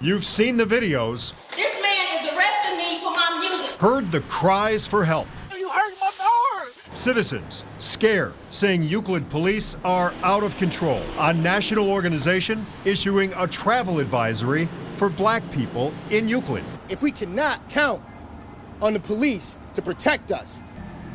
You've seen the videos. This man is arresting me for my music. Heard the cries for help. You hurt my car! Citizens scared, saying Euclid Police are out of control. A national organization issuing a travel advisory for black people in Euclid. If we cannot count on the police to protect us,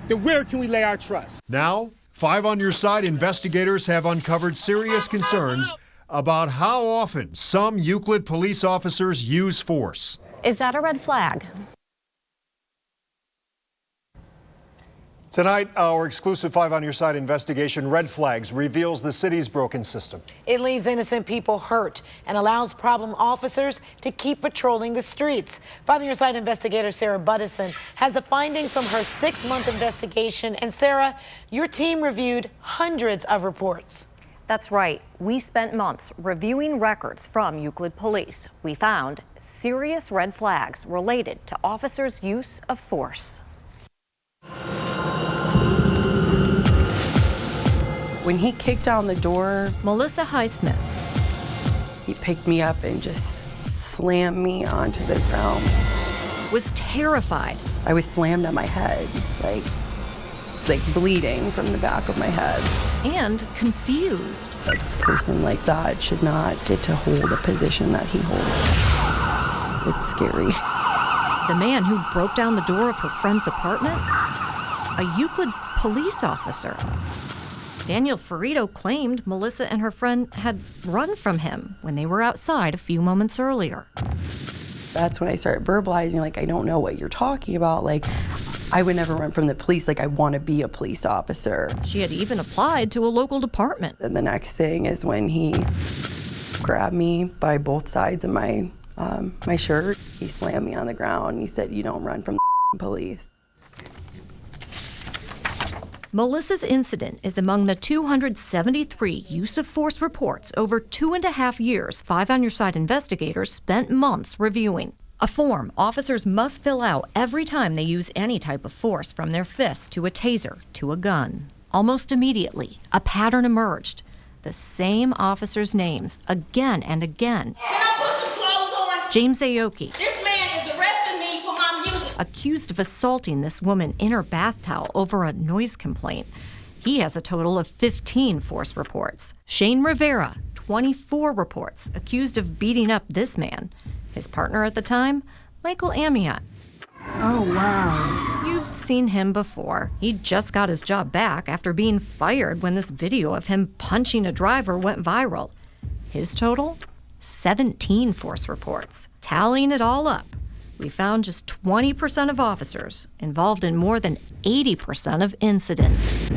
then where can we lay our trust? Now, 5 on Your Side investigators have uncovered serious concerns about how often some Euclid police officers use force. Is that a red flag? Tonight, our exclusive 5 on Your Side investigation, Red Flags, reveals the city's broken system. It leaves innocent people hurt and allows problem officers to keep patrolling the streets. 5 on Your Side investigator Sarah Buddison has the findings from her 6-month investigation. And Sarah, your team reviewed hundreds of reports. That's right. We spent months reviewing records from Euclid Police. We found serious red flags related to officers' use of force. When he kicked down the door, Melissa Highsmith he picked me up and just slammed me onto the ground. Was terrified. I was slammed on my head, like bleeding from the back of my head. And confused. A person like that should not get to hold a position that he holds. It's scary. The man who broke down the door of her friend's apartment? A Euclid police officer. Daniel Ferrito claimed Melissa and her friend had run from him when they were outside a few moments earlier. That's when I started verbalizing, like, I don't know what you're talking about. Like, I would never run from the police. Like, I want to be a police officer. She had even applied to a local department. And the next thing is when he grabbed me by both sides of my shirt. He slammed me on the ground. He said, "You don't run from the police." Melissa's incident is among the 273 use of force reports over 2.5 years 5 on Your Side investigators spent months reviewing. A form officers must fill out every time they use any type of force, from their fist to a taser to a gun. Almost immediately, a pattern emerged. The same officers' names again and again. Can I put some clothes on? James Aoki, This man is arresting me for my music. accused of assaulting this woman in her bath towel over a noise complaint. He has a total of 15 force reports. Shane Rivera, 24 reports, accused of beating up this man. His partner at the time, Michael Amiot. Oh, wow. You've seen him before. He just got his job back after being fired when this video of him punching a driver went viral. His total? 17 force reports. Tallying it all up, we found just 20% of officers involved in more than 80% of incidents.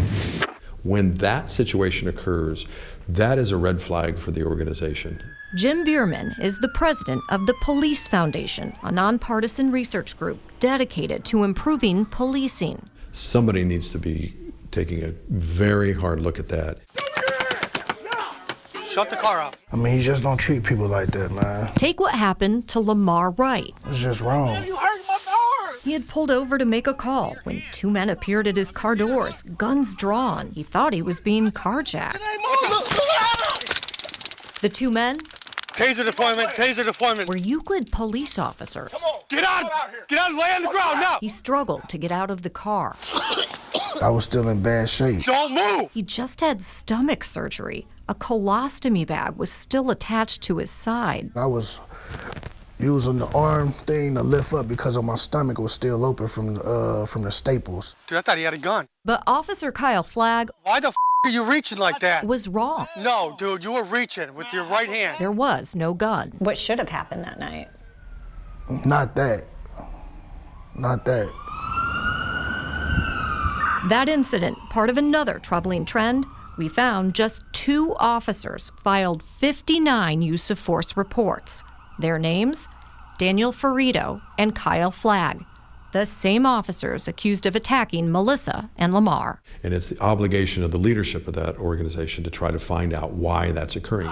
When that situation occurs, that is a red flag for the organization. Jim Bierman is the president of the Police Foundation, a nonpartisan research group dedicated to improving policing. Somebody needs to be taking a very hard look at that. Shut the car off. I mean, you just don't treat people like that, man. Take what happened to Lamar Wright. It's just wrong. You hurt my car! He had pulled over to make a call when 2 men appeared at his car doors, guns drawn. He thought he was being carjacked. The 2 men Taser deployment. were Euclid police officers. Get out, lay on the ground now! He struggled to get out of the car. I was still in bad shape. Don't move! He just had stomach surgery. A colostomy bag was still attached to his side. I was using the arm thing to lift up because of my stomach was still open from the staples. Dude, I thought he had a gun. But Officer Kyle Flagg Why the are you reaching like that? was wrong. No, dude, you were reaching with your right hand. There was no gun. What should have happened that night? Not that. That incident, part of another troubling trend, we found just 2 officers filed 59 use of force reports. Their names? Daniel Ferrito and Kyle Flagg, the same officers accused of attacking Melissa and Lamar. And it's the obligation of the leadership of that organization to try to find out why that's occurring.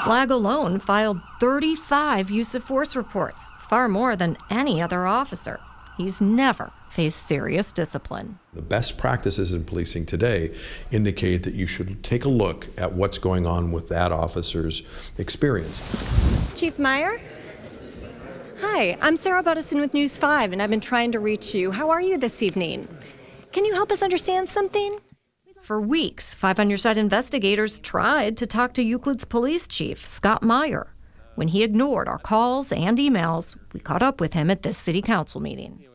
Flagg alone filed 35 use of force reports, far more than any other officer. he's never faced serious discipline. The best practices in policing today indicate that you should take a look at what's going on with that officer's experience. Chief Meyer? Hi, I'm Sarah Buttison with News 5, and I've been trying to reach you. How are you this evening? Can you help us understand something? For weeks, 5 on Your Side investigators tried to talk to Euclid's police chief, Scott Meyer. When he ignored our calls and emails, we caught up with him at this city council meeting.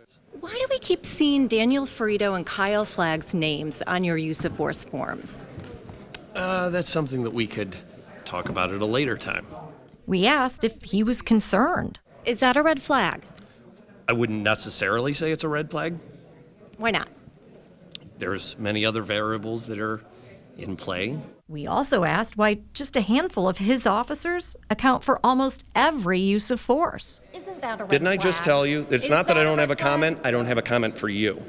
Why do we keep seeing Daniel Ferrito and Kyle Flagg's names on your use of force forms? That's something that we could talk about at a later time. We asked if he was concerned. Is that a red flag? I wouldn't necessarily say it's a red flag. Why not? There's many other variables that are in play. We also asked why just a handful of his officers account for almost every use of force. Isn't that a red Didn't I flag? just tell you? It's not that I don't have a comment. I don't have a comment for you.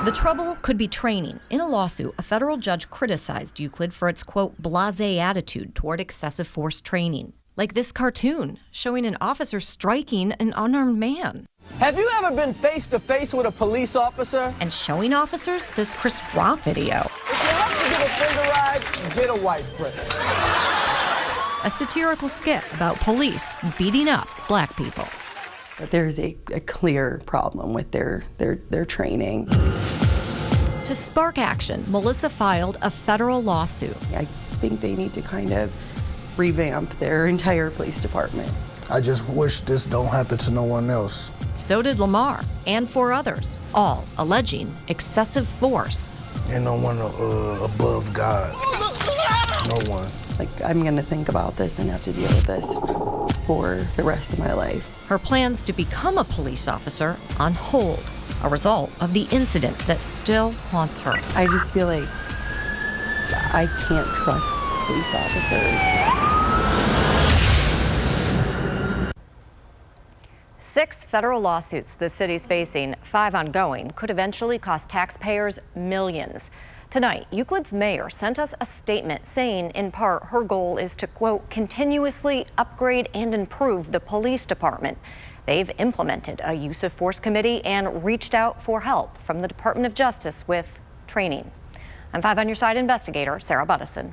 The trouble could be training. In a lawsuit, a federal judge criticized Euclid for its, quote, blasé attitude toward excessive force training. Like this cartoon showing an officer striking an unarmed man. Have you ever been face to face with a police officer? And showing officers this Chris Rock video. If you have to get a finger ride, get a white prick. A satirical skit about police beating up black people. But there's a clear problem with their training. To spark action, Melissa filed a federal lawsuit. I think they need to kind of revamp their entire police department. I just wish this don't happen to no one else. So did Lamar and 4 others, all alleging excessive force. And no one above God. No one. Like, I'm gonna think about this and have to deal with this for the rest of my life. Her plans to become a police officer on hold, a result of the incident that still haunts her. I just feel like I can't trust police officers. 6 federal lawsuits the city's facing, 5 ongoing, could eventually cost taxpayers millions. Tonight, Euclid's mayor sent us a statement saying, in part, her goal is to, quote, continuously upgrade and improve the police department. They've implemented a use of force committee and reached out for help from the Department of Justice with training. I'm 5 on Your Side investigator Sarah Buttison.